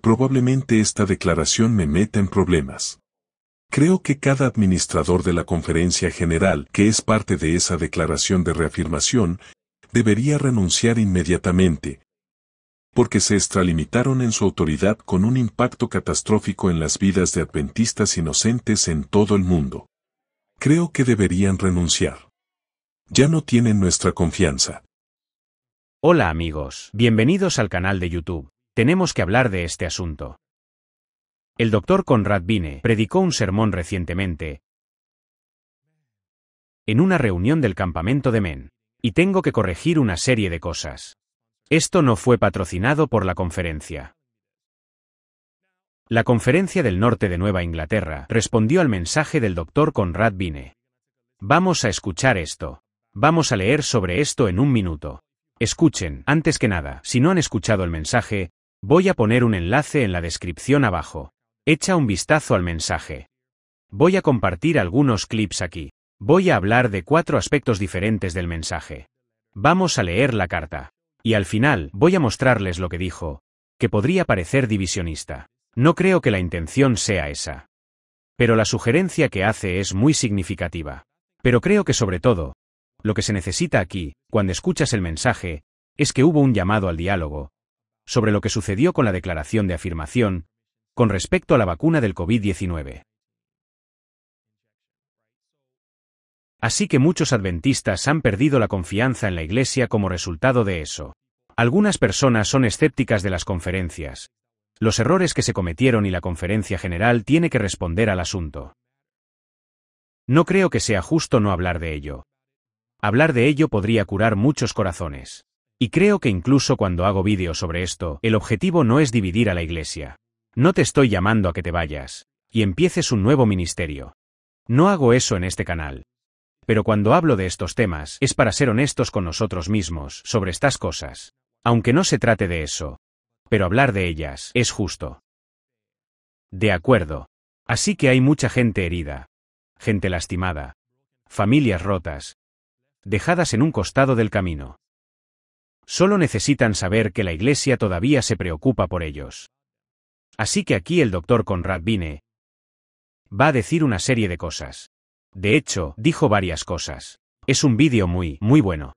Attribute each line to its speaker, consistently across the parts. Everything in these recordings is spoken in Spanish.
Speaker 1: probablemente esta declaración me meta en problemas. Creo que cada administrador de la Conferencia General, que es parte de esa declaración de reafirmación, debería renunciar inmediatamente, porque se extralimitaron en su autoridad con un impacto catastrófico en las vidas de adventistas inocentes en todo el mundo. Creo que deberían renunciar. Ya no tienen nuestra confianza.
Speaker 2: Hola amigos, bienvenidos al canal de YouTube. Tenemos que hablar de este asunto. El Dr. Conrad Biene predicó un sermón recientemente en una reunión del campamento de Men, y tengo que corregir una serie de cosas. Esto no fue patrocinado por la conferencia. La Conferencia del Norte de Nueva Inglaterra respondió al mensaje del Dr. Conrad Biene. Vamos a escuchar esto. Vamos a leer sobre esto en un minuto. Escuchen, antes que nada, si no han escuchado el mensaje, voy a poner un enlace en la descripción abajo. Echa un vistazo al mensaje. Voy a compartir algunos clips aquí. Voy a hablar de 4 aspectos diferentes del mensaje. Vamos a leer la carta. Y al final, voy a mostrarles lo que dijo, que podría parecer divisionista. No creo que la intención sea esa. Pero la sugerencia que hace es muy significativa. Pero creo que sobre todo, lo que se necesita aquí, cuando escuchas el mensaje, es que hubo un llamado al diálogo sobre lo que sucedió con la declaración de afirmación con respecto a la vacuna del COVID-19. Así que muchos adventistas han perdido la confianza en la Iglesia como resultado de eso. Algunas personas son escépticas de las conferencias, los errores que se cometieron y la Conferencia General tiene que responder al asunto. No creo que sea justo no hablar de ello. Hablar de ello podría curar muchos corazones. Y creo que incluso cuando hago vídeos sobre esto, el objetivo no es dividir a la Iglesia. No te estoy llamando a que te vayas y empieces un nuevo ministerio. No hago eso en este canal. Pero cuando hablo de estos temas, es para ser honestos con nosotros mismos sobre estas cosas. Aunque no se trate de eso. Pero hablar de ellas es justo. De acuerdo. Así que hay mucha gente herida. Gente lastimada. Familias rotas. Dejadas en un costado del camino. Solo necesitan saber que la Iglesia todavía se preocupa por ellos. Así que aquí el Dr. Conrad Biene va a decir una serie de cosas. De hecho, dijo varias cosas. Es un vídeo muy bueno.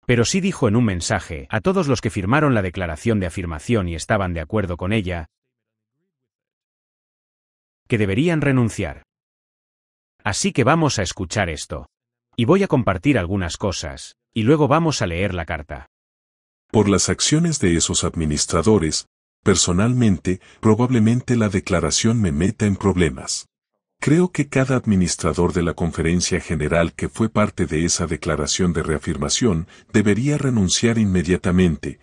Speaker 2: Pero sí dijo en un mensaje a todos los que firmaron la declaración de afirmación y estaban de acuerdo con ella, que deberían renunciar. Así que vamos a escuchar esto. Y voy a compartir algunas cosas, y luego vamos a leer la carta.
Speaker 1: Por las acciones de esos administradores, personalmente, probablemente la declaración me meta en problemas. Creo que cada administrador de la Conferencia General que fue parte de esa declaración de reafirmación debería renunciar inmediatamente,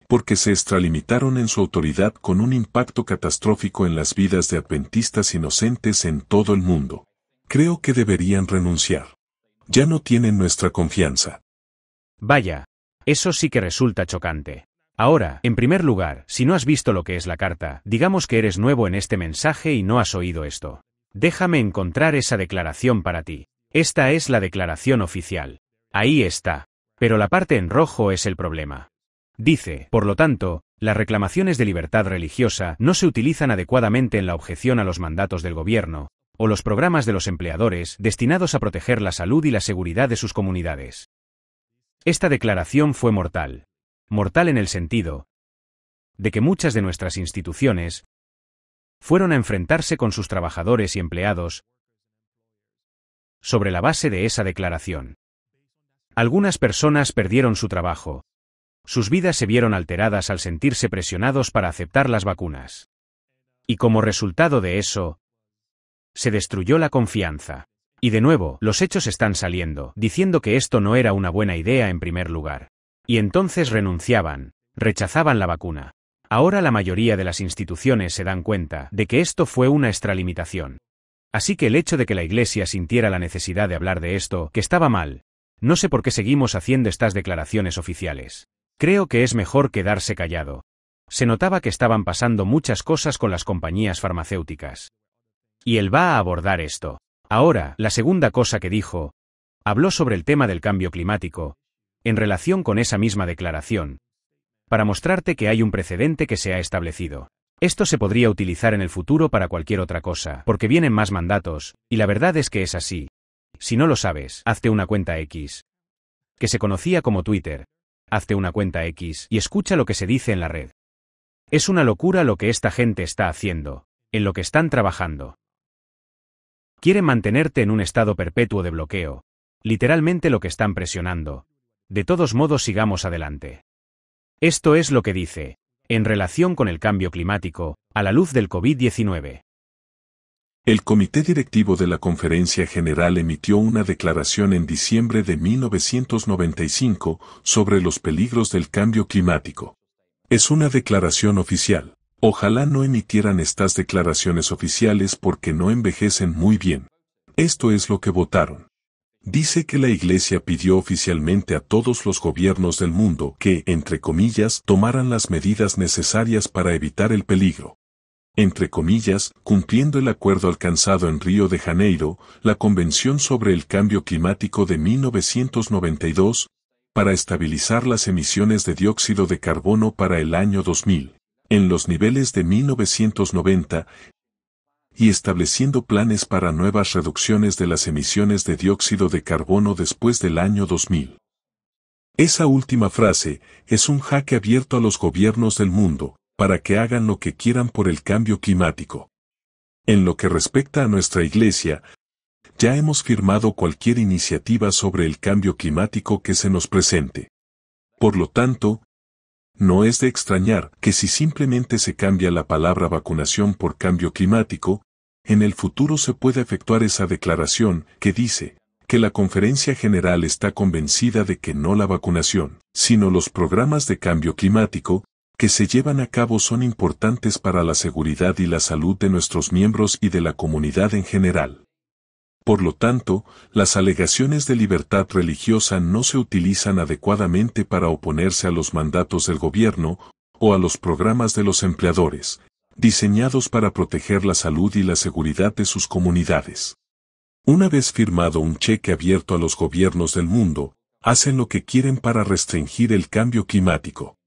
Speaker 1: porque se extralimitaron en su autoridad con un impacto catastrófico en las vidas de adventistas inocentes en todo el mundo. Creo que deberían renunciar. Ya no tienen nuestra confianza.
Speaker 2: Vaya, eso sí que resulta chocante. Ahora, en primer lugar, si no has visto lo que es la carta, digamos que eres nuevo en este mensaje y no has oído esto. Déjame encontrar esa declaración para ti. Esta es la declaración oficial. Ahí está. Pero la parte en rojo es el problema. Dice, por lo tanto, las reclamaciones de libertad religiosa no se utilizan adecuadamente en la objeción a los mandatos del gobierno, o los programas de los empleadores destinados a proteger la salud y la seguridad de sus comunidades. Esta declaración fue mortal. Mortal en el sentido de que muchas de nuestras instituciones fueron a enfrentarse con sus trabajadores y empleados sobre la base de esa declaración. Algunas personas perdieron su trabajo. Sus vidas se vieron alteradas al sentirse presionados para aceptar las vacunas. Y como resultado de eso, se destruyó la confianza. Y de nuevo, los hechos están saliendo, diciendo que esto no era una buena idea en primer lugar. Y entonces renunciaban, rechazaban la vacuna. Ahora la mayoría de las instituciones se dan cuenta de que esto fue una extralimitación. Así que el hecho de que la Iglesia sintiera la necesidad de hablar de esto, que estaba mal, no sé por qué seguimos haciendo estas declaraciones oficiales. Creo que es mejor quedarse callado. Se notaba que estaban pasando muchas cosas con las compañías farmacéuticas. Y él va a abordar esto. Ahora, la segunda cosa que dijo, habló sobre el tema del cambio climático, en relación con esa misma declaración, para mostrarte que hay un precedente que se ha establecido. Esto se podría utilizar en el futuro para cualquier otra cosa, porque vienen más mandatos, y la verdad es que es así. Si no lo sabes, hazte una cuenta X, que se conocía como Twitter. Hazte una cuenta X y escucha lo que se dice en la red. Es una locura lo que esta gente está haciendo, en lo que están trabajando. Quieren mantenerte en un estado perpetuo de bloqueo, literalmente lo que están presionando. De todos modos, sigamos adelante. Esto es lo que dice, en relación con el cambio climático, a la luz del COVID-19.
Speaker 1: El Comité Directivo de la Conferencia General emitió una declaración en diciembre de 1995 sobre los peligros del cambio climático. Es una declaración oficial. Ojalá no emitieran estas declaraciones oficiales porque no envejecen muy bien. Esto es lo que votaron. Dice que la Iglesia pidió oficialmente a todos los gobiernos del mundo que, entre comillas, tomaran las medidas necesarias para evitar el peligro. Entre comillas, cumpliendo el acuerdo alcanzado en Río de Janeiro, la Convención sobre el Cambio Climático de 1992, para estabilizar las emisiones de dióxido de carbono para el año 2000, en los niveles de 1990, y estableciendo planes para nuevas reducciones de las emisiones de dióxido de carbono después del año 2000. Esa última frase es un jaque abierto a los gobiernos del mundo, para que hagan lo que quieran por el cambio climático. En lo que respecta a nuestra Iglesia, ya hemos firmado cualquier iniciativa sobre el cambio climático que se nos presente. Por lo tanto, no es de extrañar que si simplemente se cambia la palabra vacunación por cambio climático, en el futuro se pueda efectuar esa declaración que dice que la Conferencia General está convencida de que no la vacunación, sino los programas de cambio climático que se llevan a cabo son importantes para la seguridad y la salud de nuestros miembros y de la comunidad en general. Por lo tanto, las alegaciones de libertad religiosa no se utilizan adecuadamente para oponerse a los mandatos del gobierno o a los programas de los empleadores, diseñados para proteger la salud y la seguridad de sus comunidades. Una vez firmado un cheque abierto a los gobiernos del mundo, hacen lo que quieren para restringir el cambio climático.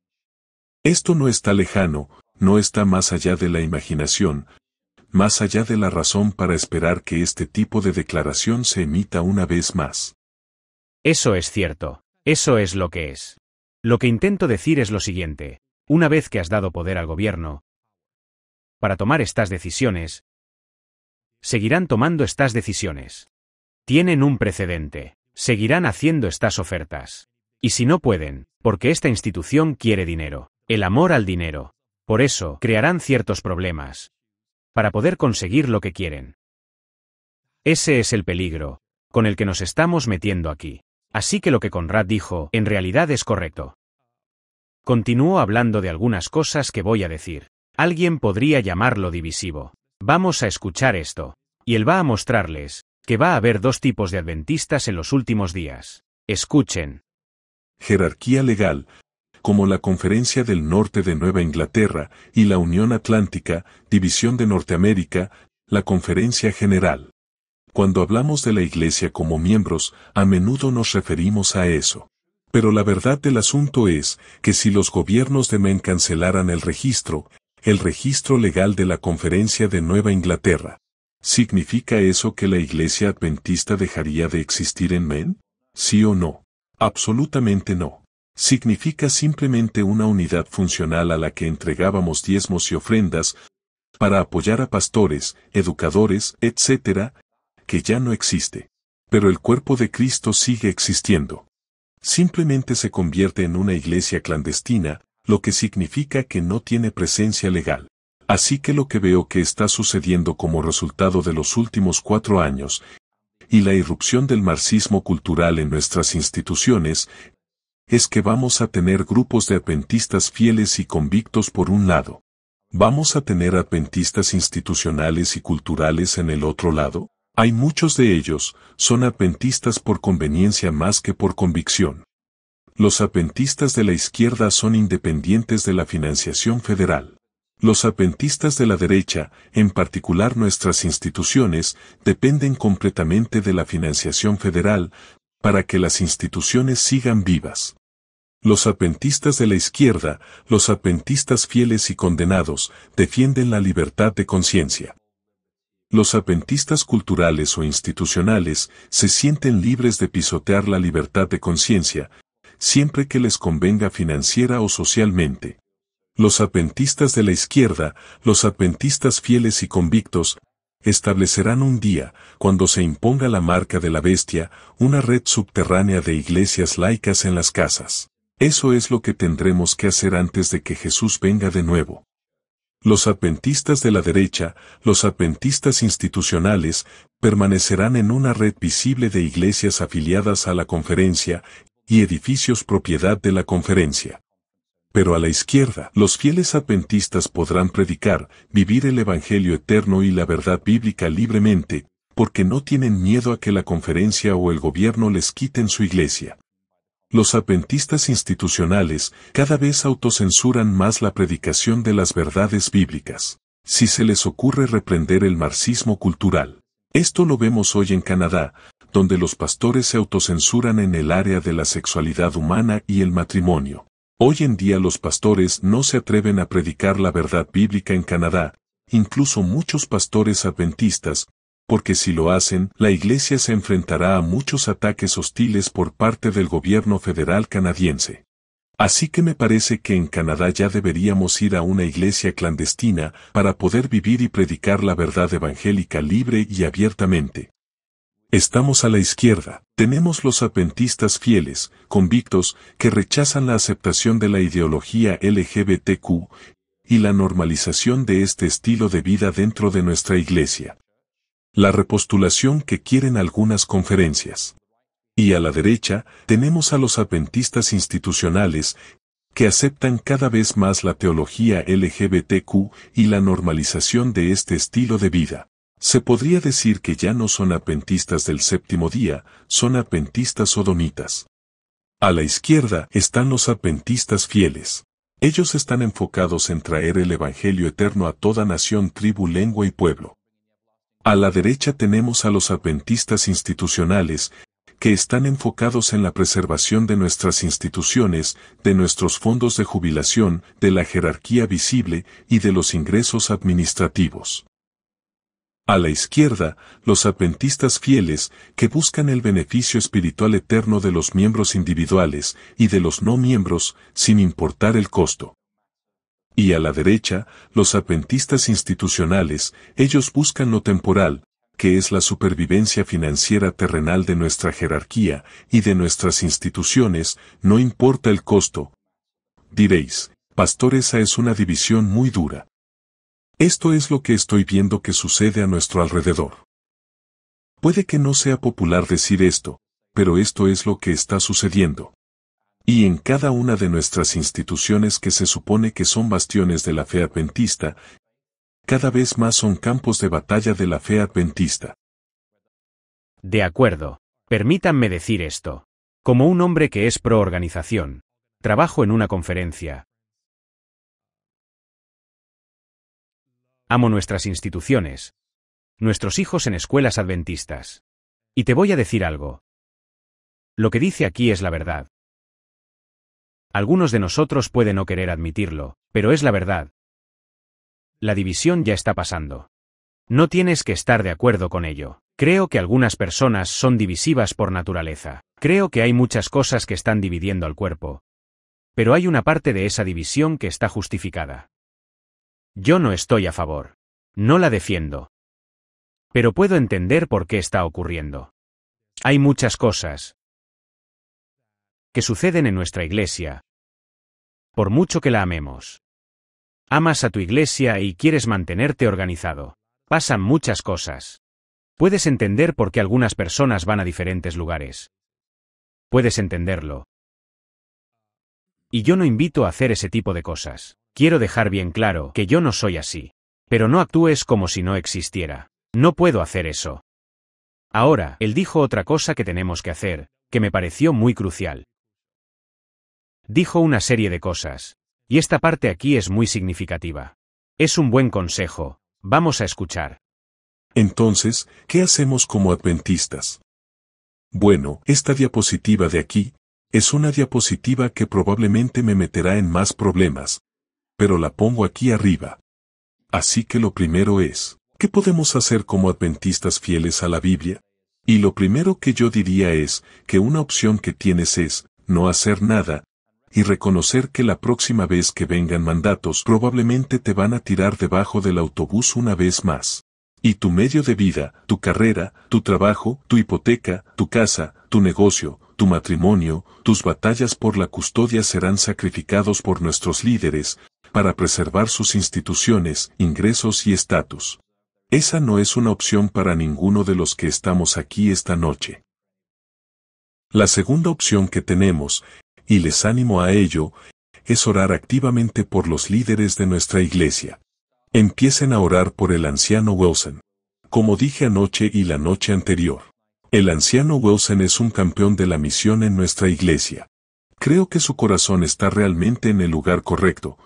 Speaker 1: Esto no está lejano, no está más allá de la imaginación, más allá de la razón para esperar que este tipo de declaración se emita una vez más.
Speaker 2: Eso es cierto, eso es lo que es. Lo que intento decir es lo siguiente, una vez que has dado poder al gobierno para tomar estas decisiones, seguirán tomando estas decisiones. Tienen un precedente, seguirán haciendo estas ofertas. Y si no pueden, porque esta institución quiere dinero, el amor al dinero, por eso crearán ciertos problemas para poder conseguir lo que quieren. Ese es el peligro con el que nos estamos metiendo aquí. Así que lo que Conrad dijo, en realidad es correcto. Continúo hablando de algunas cosas que voy a decir. Alguien podría llamarlo divisivo. Vamos a escuchar esto. Y él va a mostrarles que va a haber dos tipos de adventistas en los últimos días. Escuchen.
Speaker 1: Jerarquía legal, como la Conferencia del Norte de Nueva Inglaterra y la Unión Atlántica, División de Norteamérica, la Conferencia General. Cuando hablamos de la Iglesia como miembros, a menudo nos referimos a eso. Pero la verdad del asunto es que si los gobiernos de Maine cancelaran el registro legal de la Conferencia de Nueva Inglaterra, ¿significa eso que la Iglesia Adventista dejaría de existir en Maine? ¿Sí o no? Absolutamente no. Significa simplemente una unidad funcional a la que entregábamos diezmos y ofrendas para apoyar a pastores, educadores, etc., que ya no existe. Pero el cuerpo de Cristo sigue existiendo. Simplemente se convierte en una iglesia clandestina, lo que significa que no tiene presencia legal. Así que lo que veo que está sucediendo como resultado de los últimos 4 años y la irrupción del marxismo cultural en nuestras instituciones, es que vamos a tener grupos de adventistas fieles y convictos por un lado. ¿Vamos a tener adventistas institucionales y culturales en el otro lado? Hay muchos de ellos, son adventistas por conveniencia más que por convicción. Los adventistas de la izquierda son independientes de la financiación federal. Los adventistas de la derecha, en particular nuestras instituciones, dependen completamente de la financiación federal, para que las instituciones sigan vivas. Los adventistas de la izquierda, los adventistas fieles y condenados, defienden la libertad de conciencia. Los adventistas culturales o institucionales se sienten libres de pisotear la libertad de conciencia, siempre que les convenga financiera o socialmente. Los adventistas de la izquierda, los adventistas fieles y convictos, establecerán un día, cuando se imponga la marca de la bestia, una red subterránea de iglesias laicas en las casas. Eso es lo que tendremos que hacer antes de que Jesús venga de nuevo. Los adventistas de la derecha, los adventistas institucionales, permanecerán en una red visible de iglesias afiliadas a la conferencia y edificios propiedad de la conferencia. Pero a la izquierda, los fieles adventistas podrán predicar, vivir el Evangelio eterno y la verdad bíblica libremente, porque no tienen miedo a que la conferencia o el gobierno les quiten su iglesia. Los adventistas institucionales cada vez autocensuran más la predicación de las verdades bíblicas. Si se les ocurre reprender el marxismo cultural. Esto lo vemos hoy en Canadá, donde los pastores se autocensuran en el área de la sexualidad humana y el matrimonio. Hoy en día los pastores no se atreven a predicar la verdad bíblica en Canadá, incluso muchos pastores adventistas, porque si lo hacen, la iglesia se enfrentará a muchos ataques hostiles por parte del gobierno federal canadiense. Así que me parece que en Canadá ya deberíamos ir a una iglesia clandestina para poder vivir y predicar la verdad evangélica libre y abiertamente. Estamos a la izquierda, tenemos los adventistas fieles, convictos, que rechazan la aceptación de la ideología LGBTQ y la normalización de este estilo de vida dentro de nuestra iglesia. La repostulación que quieren algunas conferencias. Y a la derecha, tenemos a los adventistas institucionales, que aceptan cada vez más la teología LGBTQ y la normalización de este estilo de vida. Se podría decir que ya no son adventistas del séptimo día, son adventistas sodomitas. A la izquierda están los adventistas fieles. Ellos están enfocados en traer el Evangelio eterno a toda nación, tribu, lengua y pueblo. A la derecha tenemos a los adventistas institucionales, que están enfocados en la preservación de nuestras instituciones, de nuestros fondos de jubilación, de la jerarquía visible y de los ingresos administrativos. A la izquierda, los adventistas fieles, que buscan el beneficio espiritual eterno de los miembros individuales y de los no miembros, sin importar el costo. Y a la derecha, los adventistas institucionales, ellos buscan lo temporal, que es la supervivencia financiera terrenal de nuestra jerarquía y de nuestras instituciones, no importa el costo. Diréis, pastor, esa es una división muy dura. Esto es lo que estoy viendo que sucede a nuestro alrededor. Puede que no sea popular decir esto, pero esto es lo que está sucediendo. Y en cada una de nuestras instituciones que se supone que son bastiones de la fe adventista, cada vez más son campos de batalla de la fe adventista.
Speaker 2: De acuerdo. Permítanme decir esto. Como un hombre que es pro organización. Trabajo en una conferencia. Amo nuestras instituciones. Nuestros hijos en escuelas adventistas. Y te voy a decir algo. Lo que dice aquí es la verdad. Algunos de nosotros pueden no querer admitirlo, pero es la verdad. La división ya está pasando. No tienes que estar de acuerdo con ello. Creo que algunas personas son divisivas por naturaleza. Creo que hay muchas cosas que están dividiendo al cuerpo. Pero hay una parte de esa división que está justificada. Yo no estoy a favor. No la defiendo. Pero puedo entender por qué está ocurriendo. Hay muchas cosas que suceden en nuestra iglesia. Por mucho que la amemos. Amas a tu iglesia y quieres mantenerte organizado. Pasan muchas cosas. Puedes entender por qué algunas personas van a diferentes lugares. Puedes entenderlo. Y yo no invito a hacer ese tipo de cosas. Quiero dejar bien claro que yo no soy así. Pero no actúes como si no existiera. No puedo hacer eso. Ahora, él dijo otra cosa que tenemos que hacer, que me pareció muy crucial. Dijo una serie de cosas. Y esta parte aquí es muy significativa. Es un buen consejo. Vamos a escuchar.
Speaker 1: Entonces, ¿qué hacemos como adventistas? Bueno, esta diapositiva de aquí Es una diapositiva que probablemente me meterá en más problemas, pero la pongo aquí arriba. Así que lo primero es, ¿qué podemos hacer como adventistas fieles a la Biblia? Y lo primero que yo diría es que una opción que tienes es no hacer nada y reconocer que la próxima vez que vengan mandatos probablemente te van a tirar debajo del autobús una vez más. Y tu medio de vida, tu carrera, tu trabajo, tu hipoteca, tu casa, tu negocio, tu matrimonio, tus batallas por la custodia serán sacrificados por nuestros líderes para preservar sus instituciones, ingresos y estatus. Esa no es una opción para ninguno de los que estamos aquí esta noche. La segunda opción que tenemos, y les animo a ello, es orar activamente por los líderes de nuestra iglesia. Empiecen a orar por el anciano Wilson. Como dije anoche y la noche anterior, el anciano Wilson es un campeón de la misión en nuestra iglesia. Creo que su corazón está realmente en el lugar correcto,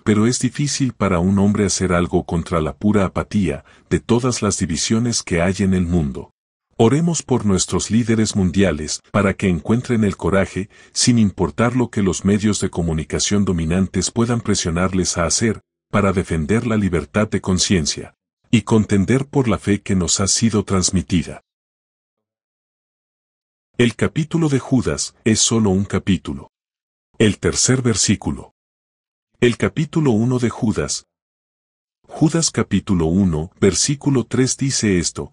Speaker 1: pero es difícil para un hombre hacer algo contra la pura apatía de todas las divisiones que hay en el mundo. Oremos por nuestros líderes mundiales para que encuentren el coraje, sin importar lo que los medios de comunicación dominantes puedan presionarles a hacer, para defender la libertad de conciencia y contender por la fe que nos ha sido transmitida. El capítulo de Judas es solo un capítulo. El tercer versículo. El capítulo 1 de Judas. Judas capítulo 1, versículo 3 dice esto: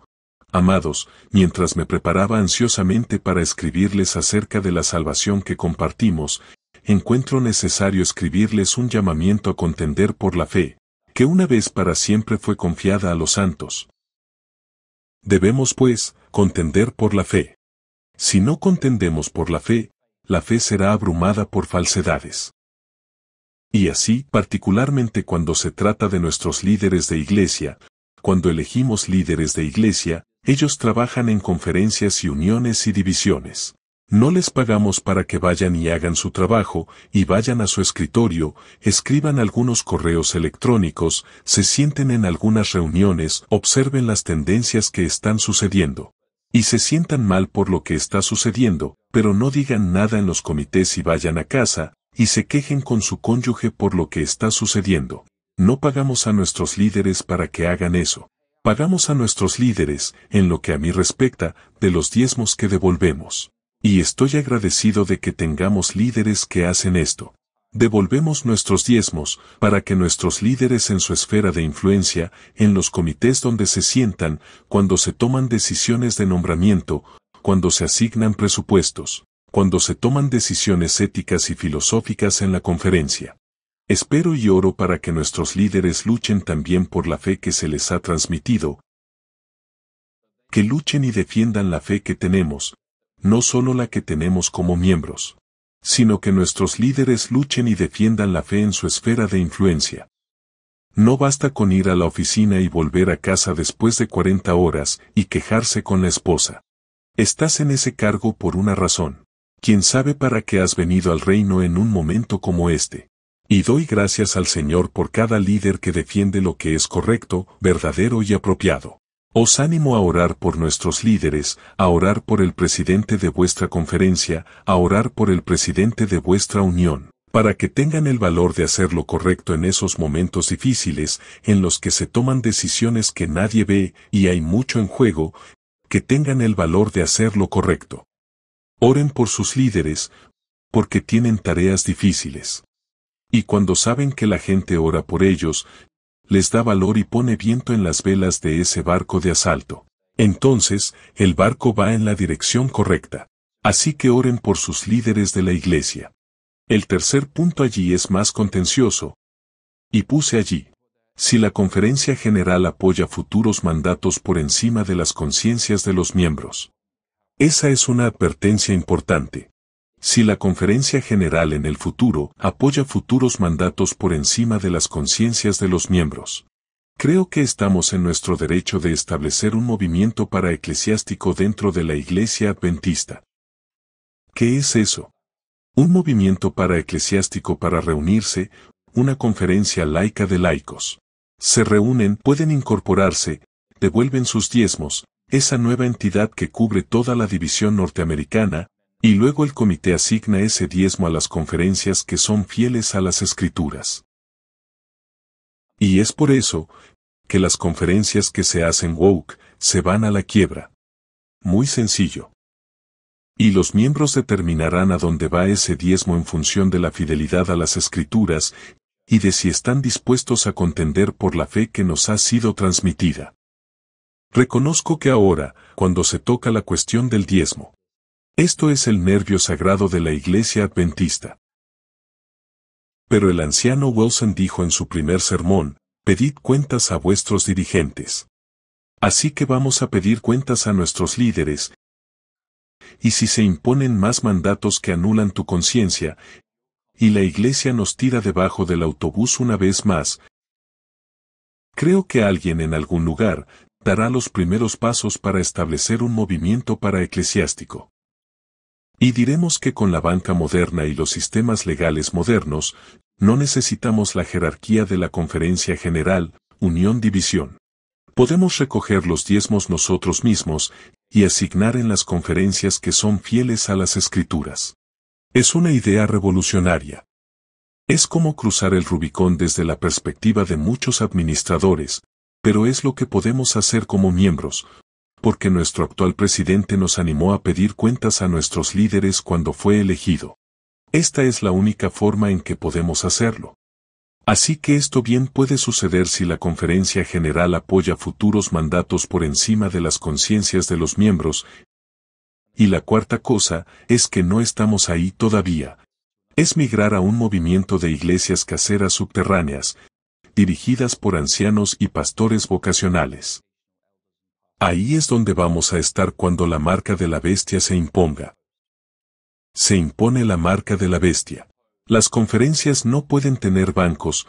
Speaker 1: Amados, mientras me preparaba ansiosamente para escribirles acerca de la salvación que compartimos, encuentro necesario escribirles un llamamiento a contender por la fe, que una vez para siempre fue confiada a los santos. Debemos, pues, contender por la fe. Si no contendemos por la fe será abrumada por falsedades. Y así, particularmente cuando se trata de nuestros líderes de iglesia, cuando elegimos líderes de iglesia, ellos trabajan en conferencias y uniones y divisiones. No les pagamos para que vayan y hagan su trabajo, y vayan a su escritorio, escriban algunos correos electrónicos, se sienten en algunas reuniones, observen las tendencias que están sucediendo. Y se sientan mal por lo que está sucediendo, pero no digan nada en los comités y vayan a casa, y se quejen con su cónyuge por lo que está sucediendo. No pagamos a nuestros líderes para que hagan eso. Pagamos a nuestros líderes, en lo que a mí respecta, de los diezmos que devolvemos. Y estoy agradecido de que tengamos líderes que hacen esto. Devolvemos nuestros diezmos para que nuestros líderes en su esfera de influencia, en los comités donde se sientan, cuando se toman decisiones de nombramiento, cuando se asignan presupuestos, cuando se toman decisiones éticas y filosóficas en la conferencia. Espero y oro para que nuestros líderes luchen también por la fe que se les ha transmitido, que luchen y defiendan la fe que tenemos, no solo la que tenemos como miembros, sino que nuestros líderes luchen y defiendan la fe en su esfera de influencia. No basta con ir a la oficina y volver a casa después de 40 horas y quejarse con la esposa. Estás en ese cargo por una razón. ¿Quién sabe para qué has venido al reino en un momento como este? Y doy gracias al Señor por cada líder que defiende lo que es correcto, verdadero y apropiado. Os animo a orar por nuestros líderes, a orar por el presidente de vuestra conferencia, a orar por el presidente de vuestra unión, para que tengan el valor de hacer lo correcto en esos momentos difíciles, en los que se toman decisiones que nadie ve y hay mucho en juego, que tengan el valor de hacer lo correcto. Oren por sus líderes, porque tienen tareas difíciles. Y cuando saben que la gente ora por ellos, les da valor y pone viento en las velas de ese barco de asalto. Entonces, el barco va en la dirección correcta. Así que oren por sus líderes de la iglesia. El tercer punto allí es más contencioso. Y puse allí: si la conferencia general apoya futuros mandatos por encima de las conciencias de los miembros. Esa es una advertencia importante. Si la conferencia general en el futuro apoya futuros mandatos por encima de las conciencias de los miembros. Creo que estamos en nuestro derecho de establecer un movimiento paraeclesiástico dentro de la Iglesia Adventista. ¿Qué es eso? Un movimiento paraeclesiástico para reunirse, una conferencia laica de laicos. Se reúnen, pueden incorporarse, devuelven sus diezmos, esa nueva entidad que cubre toda la división norteamericana, Y luego el comité asigna ese diezmo a las conferencias que son fieles a las Escrituras. Y es por eso que las conferencias que se hacen woke se van a la quiebra. Muy sencillo. Y los miembros determinarán a dónde va ese diezmo en función de la fidelidad a las Escrituras y de si están dispuestos a contender por la fe que nos ha sido transmitida. Reconozco que ahora, cuando se toca la cuestión del diezmo, esto es el nervio sagrado de la Iglesia Adventista. Pero el anciano Wilson dijo en su primer sermón: pedid cuentas a vuestros dirigentes. Así que vamos a pedir cuentas a nuestros líderes, y si se imponen más mandatos que anulan tu conciencia, y la Iglesia nos tira debajo del autobús una vez más, creo que alguien en algún lugar dará los primeros pasos para establecer un movimiento paraeclesiástico. Y diremos que con la banca moderna y los sistemas legales modernos, no necesitamos la jerarquía de la Conferencia General, Unión-División. Podemos recoger los diezmos nosotros mismos y asignar en las conferencias que son fieles a las Escrituras. Es una idea revolucionaria. Es como cruzar el Rubicón desde la perspectiva de muchos administradores, pero es lo que podemos hacer como miembros, porque nuestro actual presidente nos animó a pedir cuentas a nuestros líderes cuando fue elegido. Esta es la única forma en que podemos hacerlo. Así que esto bien puede suceder si la Conferencia General apoya futuros mandatos por encima de las conciencias de los miembros. Y la cuarta cosa es que no estamos ahí todavía. Es migrar a un movimiento de iglesias caseras subterráneas, dirigidas por ancianos y pastores vocacionales. Ahí es donde vamos a estar cuando la marca de la bestia se imponga. Se impone la marca de la bestia. Las conferencias no pueden tener bancos,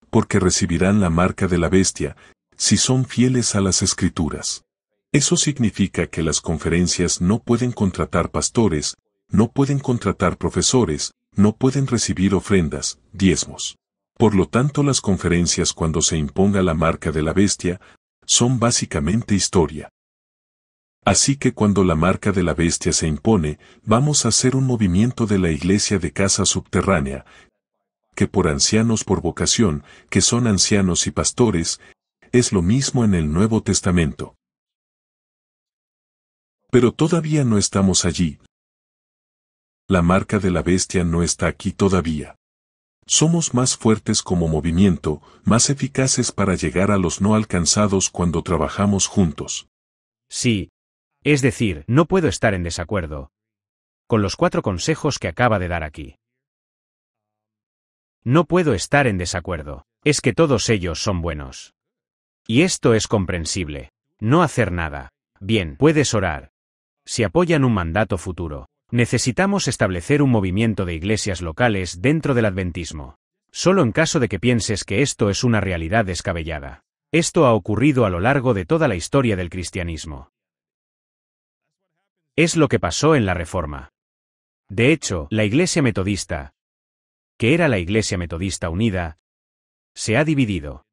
Speaker 1: porque recibirán la marca de la bestia, si son fieles a las Escrituras. Eso significa que las conferencias no pueden contratar pastores, no pueden contratar profesores, no pueden recibir ofrendas, diezmos. Por lo tanto, las conferencias cuando se imponga la marca de la bestia, son básicamente historia. Así que cuando la marca de la bestia se impone, vamos a hacer un movimiento de la iglesia de casa subterránea, que por ancianos por vocación, que son ancianos y pastores, es lo mismo en el Nuevo Testamento. Pero todavía no estamos allí. La marca de la bestia no está aquí todavía. Somos más fuertes como movimiento, más eficaces para llegar a los no alcanzados cuando trabajamos juntos.
Speaker 2: Sí. Es decir, no puedo estar en desacuerdo con los 4 consejos que acaba de dar aquí. No puedo estar en desacuerdo. Es que todos ellos son buenos. Y esto es comprensible. No hacer nada. Bien, puedes orar. Si apoyan un mandato futuro, necesitamos establecer un movimiento de iglesias locales dentro del adventismo. Solo en caso de que pienses que esto es una realidad descabellada. Esto ha ocurrido a lo largo de toda la historia del cristianismo. Es lo que pasó en la Reforma. De hecho, la Iglesia Metodista, que era la Iglesia Metodista Unida, se ha dividido.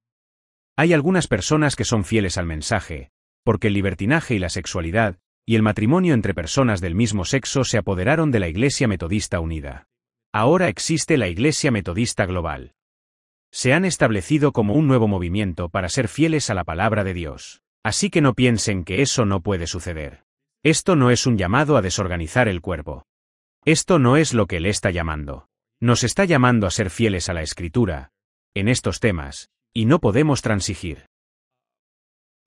Speaker 2: Hay algunas personas que son fieles al mensaje, porque el libertinaje y la sexualidad, y el matrimonio entre personas del mismo sexo se apoderaron de la Iglesia Metodista Unida. Ahora existe la Iglesia Metodista Global. Se han establecido como un nuevo movimiento para ser fieles a la palabra de Dios. Así que no piensen que eso no puede suceder. Esto no es un llamado a desorganizar el cuerpo. Esto no es lo que Él está llamando. Nos está llamando a ser fieles a la Escritura, en estos temas, y no podemos transigir.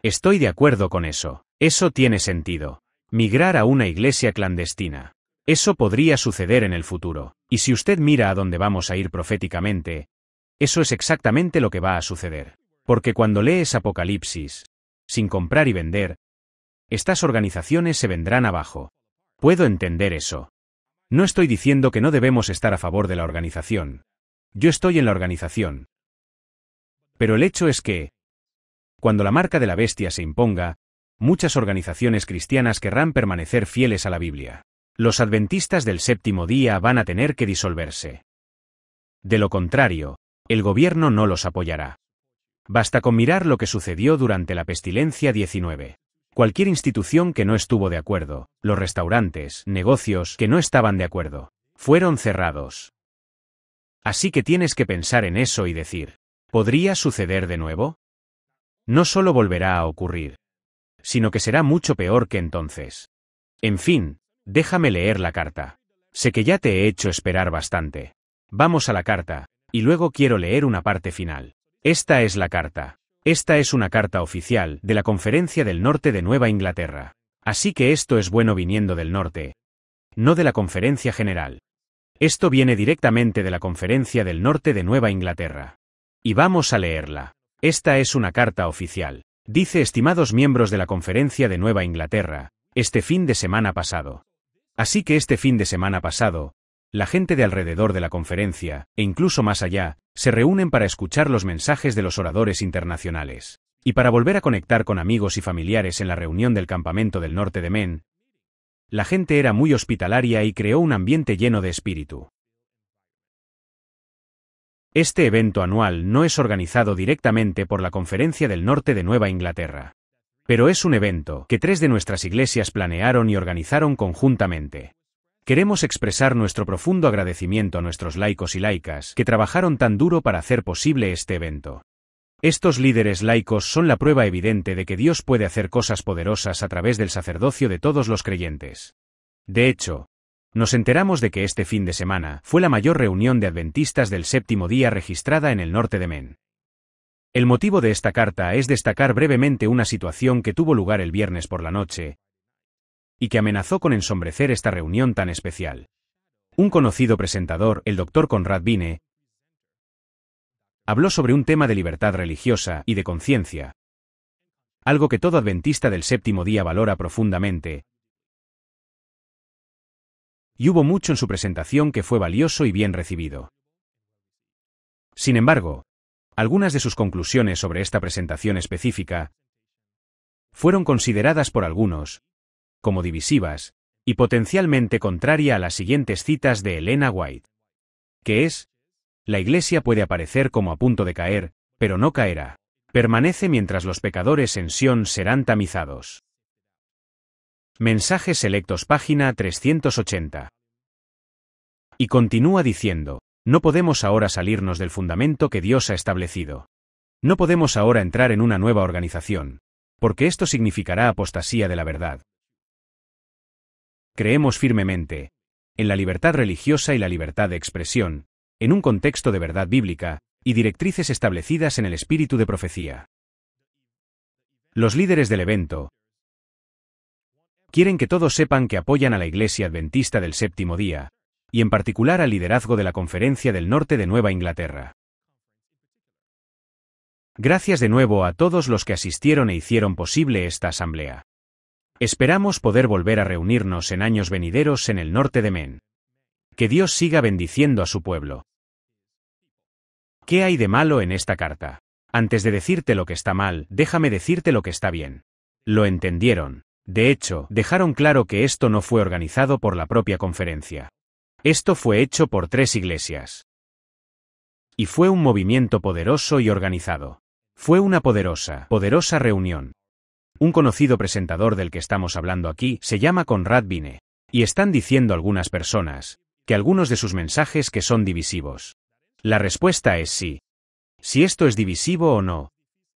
Speaker 2: Estoy de acuerdo con eso. Eso tiene sentido. Migrar a una iglesia clandestina. Eso podría suceder en el futuro, y si usted mira a dónde vamos a ir proféticamente, eso es exactamente lo que va a suceder. Porque cuando lees Apocalipsis, sin comprar y vender, estas organizaciones se vendrán abajo. Puedo entender eso. No estoy diciendo que no debemos estar a favor de la organización. Yo estoy en la organización. Pero el hecho es que, cuando la marca de la bestia se imponga, muchas organizaciones cristianas querrán permanecer fieles a la Biblia. Los adventistas del séptimo día van a tener que disolverse. De lo contrario, el gobierno no los apoyará. Basta con mirar lo que sucedió durante la pestilencia 19. Cualquier institución que no estuvo de acuerdo, los restaurantes, negocios que no estaban de acuerdo, fueron cerrados. Así que tienes que pensar en eso y decir, ¿podría suceder de nuevo? No solo volverá a ocurrir, sino que será mucho peor que entonces. En fin, déjame leer la carta. Sé que ya te he hecho esperar bastante. Vamos a la carta, y luego quiero leer una parte final. Esta es la carta. Esta es una carta oficial de la Conferencia del Norte de Nueva Inglaterra. Así que esto es bueno viniendo del norte, no de la Conferencia General. Esto viene directamente de la Conferencia del Norte de Nueva Inglaterra. Y vamos a leerla. Esta es una carta oficial. Dice: estimados miembros de la Conferencia de Nueva Inglaterra, este fin de semana pasado. Así que este fin de semana pasado, la gente de alrededor de la conferencia, e incluso más allá, se reúnen para escuchar los mensajes de los oradores internacionales. Y para volver a conectar con amigos y familiares en la reunión del campamento del norte de Maine. La gente era muy hospitalaria y creó un ambiente lleno de espíritu. Este evento anual no es organizado directamente por la Conferencia del Norte de Nueva Inglaterra. Pero es un evento que 3 de nuestras iglesias planearon y organizaron conjuntamente. Queremos expresar nuestro profundo agradecimiento a nuestros laicos y laicas que trabajaron tan duro para hacer posible este evento. Estos líderes laicos son la prueba evidente de que Dios puede hacer cosas poderosas a través del sacerdocio de todos los creyentes. De hecho, nos enteramos de que este fin de semana fue la mayor reunión de adventistas del séptimo día registrada en el norte de Maine. El motivo de esta carta es destacar brevemente una situación que tuvo lugar el viernes por la noche y que amenazó con ensombrecer esta reunión tan especial. Un conocido presentador, el Dr. Conrad Beane, habló sobre un tema de libertad religiosa y de conciencia, algo que todo adventista del séptimo día valora profundamente, y hubo mucho en su presentación que fue valioso y bien recibido. Sin embargo, algunas de sus conclusiones sobre esta presentación específica fueron consideradas por algunos como divisivas y potencialmente contraria a las siguientes citas de Elena White, que es: la Iglesia puede aparecer como a punto de caer, pero no caerá. Permanece mientras los pecadores en Sión serán tamizados. Mensajes selectos, página 380. Y continúa diciendo: no podemos ahora salirnos del fundamento que Dios ha establecido. No podemos ahora entrar en una nueva organización, porque esto significará apostasía de la verdad. Creemos firmemente en la libertad religiosa y la libertad de expresión, en un contexto de verdad bíblica, y directrices establecidas en el espíritu de profecía. Los líderes del evento quieren que todos sepan que apoyan a la Iglesia Adventista del Séptimo Día, y en particular al liderazgo de la Conferencia del Norte de Nueva Inglaterra. Gracias de nuevo a todos los que asistieron e hicieron posible esta asamblea. Esperamos poder volver a reunirnos en años venideros en el norte de Maine. Que Dios siga bendiciendo a su pueblo. ¿Qué hay de malo en esta carta? Antes de decirte lo que está mal, déjame decirte lo que está bien. Lo entendieron. De hecho, dejaron claro que esto no fue organizado por la propia conferencia. Esto fue hecho por 3 iglesias. Y fue un movimiento poderoso y organizado. Fue una poderosa reunión. Un conocido presentador del que estamos hablando aquí se llama Conrad Beane. Y están diciendo algunas personas que algunos de sus mensajes que son divisivos. La respuesta es sí. Si esto es divisivo o no.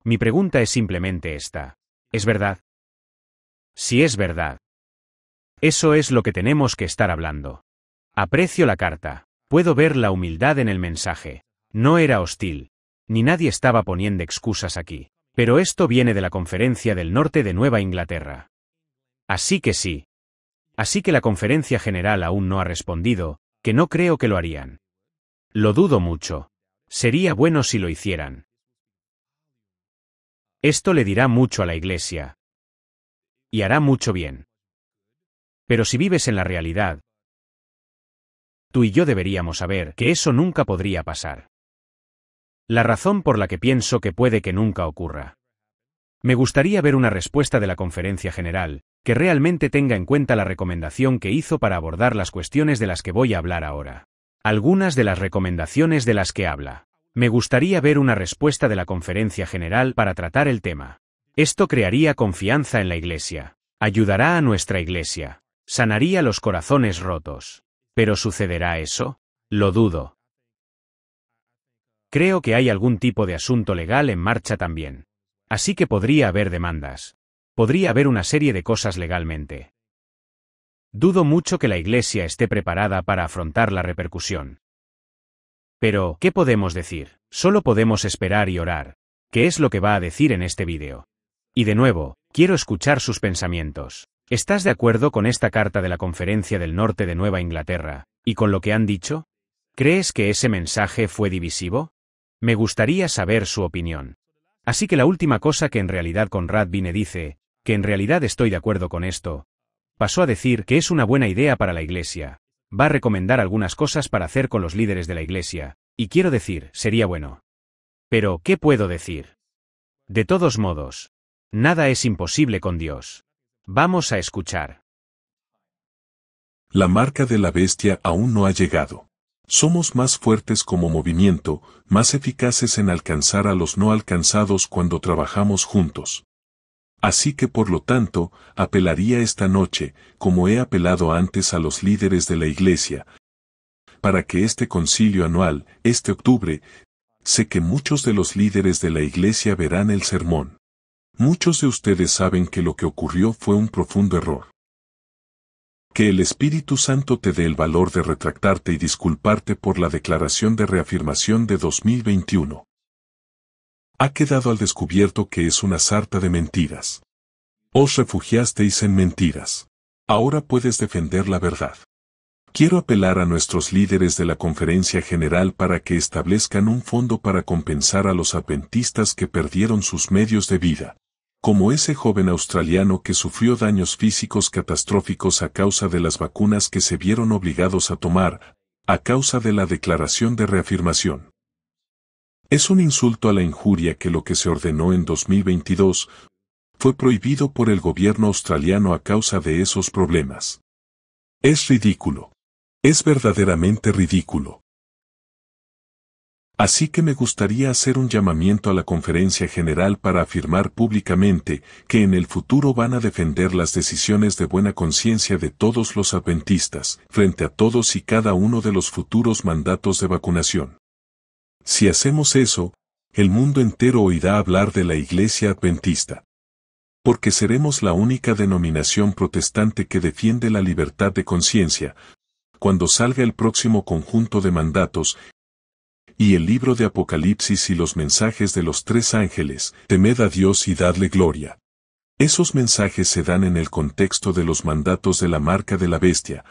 Speaker 2: Mi pregunta es simplemente esta: ¿es verdad? Si es verdad. Eso es lo que tenemos que estar hablando. Aprecio la carta. Puedo ver la humildad en el mensaje. No era hostil. Ni nadie estaba poniendo excusas aquí. Pero esto viene de la Conferencia del Norte de Nueva Inglaterra. Así que sí. Así que la Conferencia General aún no ha respondido, que no creo que lo harían. Lo dudo mucho. Sería bueno si lo hicieran. Esto le dirá mucho a la Iglesia. Y hará mucho bien. Pero si vives en la realidad, tú y yo deberíamos saber que eso nunca podría pasar. La razón por la que pienso que puede que nunca ocurra. Me gustaría ver una respuesta de la Conferencia General, que realmente tenga en cuenta la recomendación que hizo para abordar las cuestiones de las que voy a hablar ahora. Algunas de las recomendaciones de las que habla. Me gustaría ver una respuesta de la Conferencia General para tratar el tema. Esto crearía confianza en la Iglesia. Ayudará a nuestra Iglesia. Sanaría los corazones rotos. ¿Pero sucederá eso? Lo dudo. Creo que hay algún tipo de asunto legal en marcha también. Así que podría haber demandas. Podría haber una serie de cosas legalmente. Dudo mucho que la Iglesia esté preparada para afrontar la repercusión. Pero, ¿qué podemos decir? Solo podemos esperar y orar. ¿Qué es lo que va a decir en este vídeo? Y de nuevo, quiero escuchar sus pensamientos. ¿Estás de acuerdo con esta carta de la Conferencia del Norte de Nueva Inglaterra, y con lo que han dicho? ¿Crees que ese mensaje fue divisivo? Me gustaría saber su opinión. Así que la última cosa que en realidad Conrad Vine dice, que en realidad estoy de acuerdo con esto, pasó a decir que es una buena idea para la Iglesia. Va a recomendar algunas cosas para hacer con los líderes de la Iglesia, y quiero decir, sería bueno. Pero, ¿qué puedo decir? De todos modos, nada es imposible con Dios. Vamos a escuchar.
Speaker 1: La marca de la bestia aún no ha llegado. Somos más fuertes como movimiento, más eficaces en alcanzar a los no alcanzados cuando trabajamos juntos. Así que por lo tanto, apelaría esta noche, como he apelado antes a los líderes de la Iglesia, para que este concilio anual, este octubre, sé que muchos de los líderes de la Iglesia verán el sermón. Muchos de ustedes saben que lo que ocurrió fue un profundo error. Que el Espíritu Santo te dé el valor de retractarte y disculparte por la declaración de reafirmación de 2021. Ha quedado al descubierto que es una sarta de mentiras. Os refugiasteis en mentiras. Ahora puedes defender la verdad. Quiero apelar a nuestros líderes de la Conferencia General para que establezcan un fondo para compensar a los adventistas que perdieron sus medios de vida. Como ese joven australiano que sufrió daños físicos catastróficos a causa de las vacunas que se vieron obligados a tomar, a causa de la declaración de reafirmación. Es un insulto a la injuria que lo que se ordenó en 2022 fue prohibido por el gobierno australiano a causa de esos problemas. Es ridículo. Es verdaderamente ridículo. Así que me gustaría hacer un llamamiento a la Conferencia General para afirmar públicamente que en el futuro van a defender las decisiones de buena conciencia de todos los adventistas, frente a todos y cada uno de los futuros mandatos de vacunación. Si hacemos eso, el mundo entero oirá hablar de la Iglesia Adventista. Porque seremos la única denominación protestante que defiende la libertad de conciencia, cuando salga el próximo conjunto de mandatos, y el libro de Apocalipsis y los mensajes de los tres ángeles, temed a Dios y dadle gloria. Esos mensajes se dan en el contexto de los mandatos de la marca de la bestia,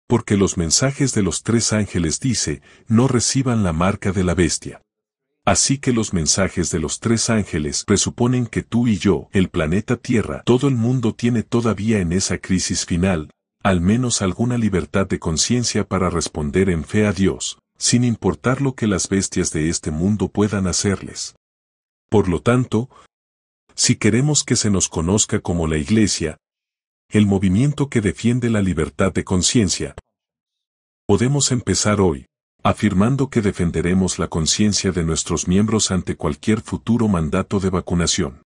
Speaker 1: porque los mensajes de los tres ángeles dice, no reciban la marca de la bestia. Así que los mensajes de los tres ángeles presuponen que tú y yo, el planeta Tierra, todo el mundo tiene todavía en esa crisis final, al menos alguna libertad de conciencia para responder en fe a Dios, sin importar lo que las bestias de este mundo puedan hacerles. Por lo tanto, si queremos que se nos conozca como la Iglesia, el movimiento que defiende la libertad de conciencia, podemos empezar hoy, afirmando que defenderemos la conciencia de nuestros miembros ante cualquier futuro mandato de vacunación.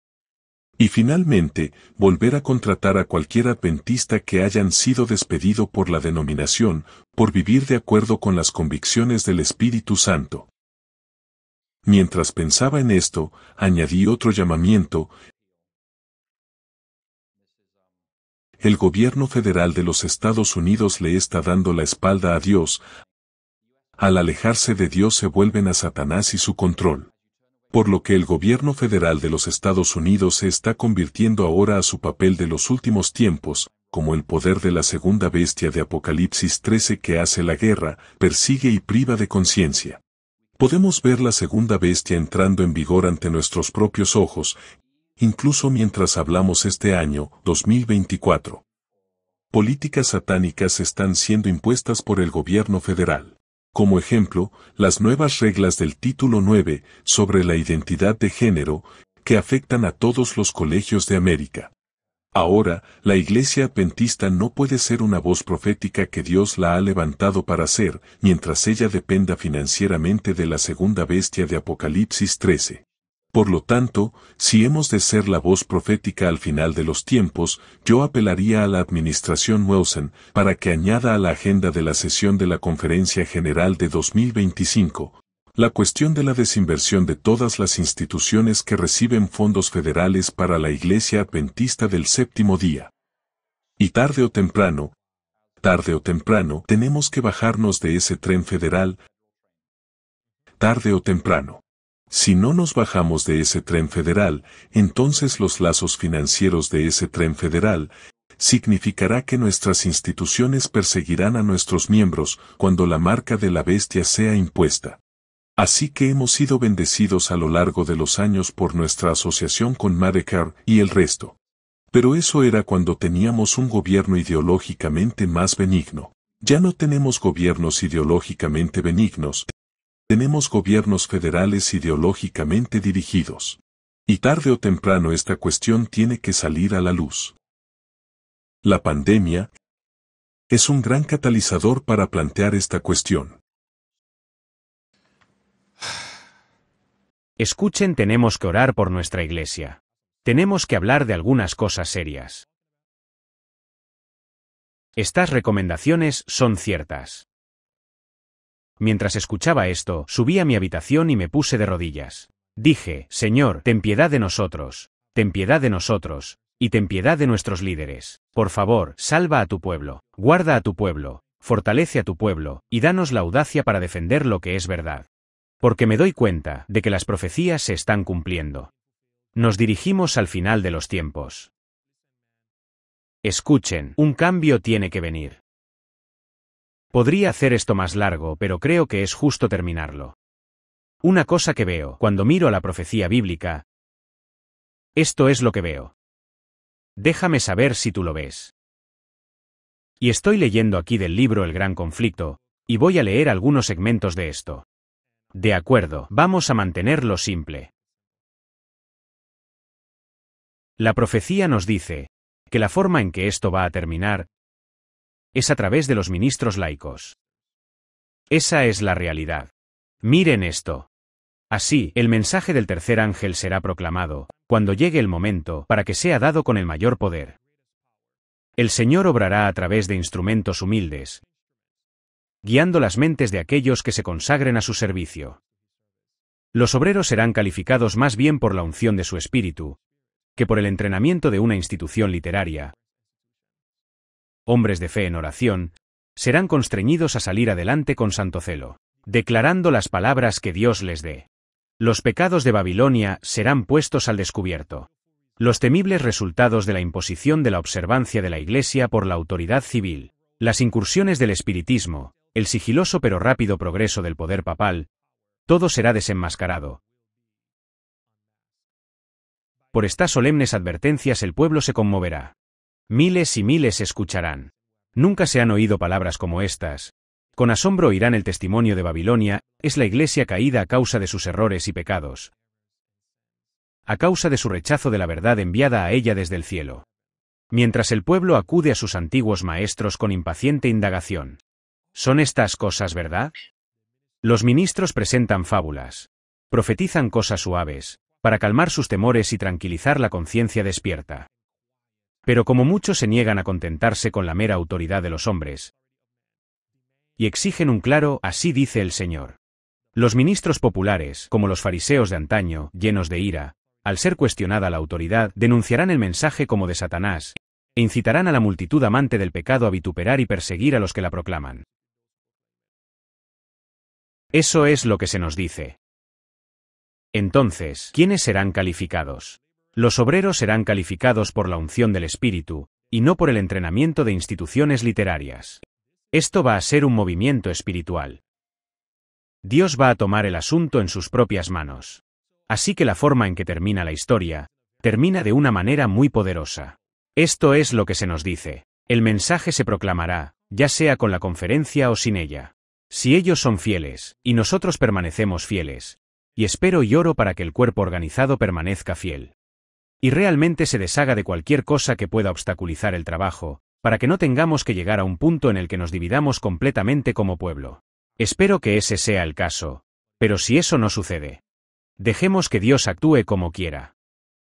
Speaker 1: Y finalmente, volver a contratar a cualquier adventista que hayan sido despedido por la denominación, por vivir de acuerdo con las convicciones del Espíritu Santo. Mientras pensaba en esto, añadí otro llamamiento. El gobierno federal de los Estados Unidos le está dando la espalda a Dios. Al alejarse de Dios se vuelven a Satanás y su control. Por lo que el gobierno federal de los Estados Unidos se está convirtiendo ahora a su papel de los últimos tiempos, como el poder de la segunda bestia de Apocalipsis 13 que hace la guerra, persigue y priva de conciencia. Podemos ver la segunda bestia entrando en vigor ante nuestros propios ojos, incluso mientras hablamos este año, 2024. Políticas satánicas están siendo impuestas por el gobierno federal. Como ejemplo, las nuevas reglas del Título 9 sobre la identidad de género, que afectan a todos los colegios de América. Ahora, la Iglesia Adventista no puede ser una voz profética que Dios la ha levantado para ser, mientras ella dependa financieramente de la segunda bestia de Apocalipsis 13. Por lo tanto, si hemos de ser la voz profética al final de los tiempos, yo apelaría a la administración Wilson para que añada a la agenda de la sesión de la Conferencia General de 2025 la cuestión de la desinversión de todas las instituciones que reciben fondos federales para la Iglesia Adventista del Séptimo Día. Y tarde o temprano, tenemos que bajarnos de ese tren federal, tarde o temprano. Si no nos bajamos de ese tren federal, entonces los lazos financieros de ese tren federal significará que nuestras instituciones perseguirán a nuestros miembros cuando la marca de la bestia sea impuesta. Así que hemos sido bendecidos a lo largo de los años por nuestra asociación con Medicare y el resto. Pero eso era cuando teníamos un gobierno ideológicamente más benigno. Ya no tenemos gobiernos ideológicamente benignos. Tenemos gobiernos federales ideológicamente dirigidos. Y tarde o temprano esta cuestión tiene que salir a la luz. La pandemia es un gran catalizador para plantear esta cuestión.
Speaker 2: Escuchen, tenemos que orar por nuestra iglesia. Tenemos que hablar de algunas cosas serias. Estas recomendaciones son ciertas. Mientras escuchaba esto, subí a mi habitación y me puse de rodillas. Dije, Señor, ten piedad de nosotros, ten piedad de nosotros, y ten piedad de nuestros líderes. Por favor, salva a tu pueblo, guarda a tu pueblo, fortalece a tu pueblo, y danos la audacia para defender lo que es verdad. Porque me doy cuenta de que las profecías se están cumpliendo. Nos dirigimos al final de los tiempos. Escuchen, un cambio tiene que venir. Podría hacer esto más largo, pero creo que es justo terminarlo. Una cosa que veo cuando miro a la profecía bíblica. Esto es lo que veo. Déjame saber si tú lo ves. Y estoy leyendo aquí del libro El Gran Conflicto, y voy a leer algunos segmentos de esto. De acuerdo, vamos a mantenerlo simple. La profecía nos dice que la forma en que esto va a terminar es a través de los ministros laicos. Esa es la realidad. Miren esto. Así, el mensaje del tercer ángel será proclamado, cuando llegue el momento, para que sea dado con el mayor poder. El Señor obrará a través de instrumentos humildes, guiando las mentes de aquellos que se consagren a su servicio. Los obreros serán calificados más bien por la unción de su espíritu, que por el entrenamiento de una institución literaria. Hombres de fe en oración, serán constreñidos a salir adelante con santo celo, declarando las palabras que Dios les dé. Los pecados de Babilonia serán puestos al descubierto. Los temibles resultados de la imposición de la observancia de la Iglesia por la autoridad civil, las incursiones del espiritismo, el sigiloso pero rápido progreso del poder papal, todo será desenmascarado. Por estas solemnes advertencias el pueblo se conmoverá. Miles y miles escucharán. Nunca se han oído palabras como estas. Con asombro oirán el testimonio de Babilonia, es la iglesia caída a causa de sus errores y pecados. A causa de su rechazo de la verdad enviada a ella desde el cielo. Mientras el pueblo acude a sus antiguos maestros con impaciente indagación. ¿Son estas cosas verdad? Los ministros presentan fábulas. Profetizan cosas suaves, para calmar sus temores y tranquilizar la conciencia despierta. Pero como muchos se niegan a contentarse con la mera autoridad de los hombres, y exigen un claro, así dice el Señor. Los ministros populares, como los fariseos de antaño, llenos de ira, al ser cuestionada la autoridad, denunciarán el mensaje como de Satanás, e incitarán a la multitud amante del pecado a vituperar y perseguir a los que la proclaman. Eso es lo que se nos dice. Entonces, ¿quiénes serán calificados? Los obreros serán calificados por la unción del Espíritu, y no por el entrenamiento de instituciones literarias. Esto va a ser un movimiento espiritual. Dios va a tomar el asunto en sus propias manos. Así que la forma en que termina la historia, termina de una manera muy poderosa. Esto es lo que se nos dice. El mensaje se proclamará, ya sea con la conferencia o sin ella. Si ellos son fieles, y nosotros permanecemos fieles, y espero y oro para que el cuerpo organizado permanezca fiel. Y realmente se deshaga de cualquier cosa que pueda obstaculizar el trabajo, para que no tengamos que llegar a un punto en el que nos dividamos completamente como pueblo. Espero que ese sea el caso, pero si eso no sucede, Dejemos que Dios actúe como quiera.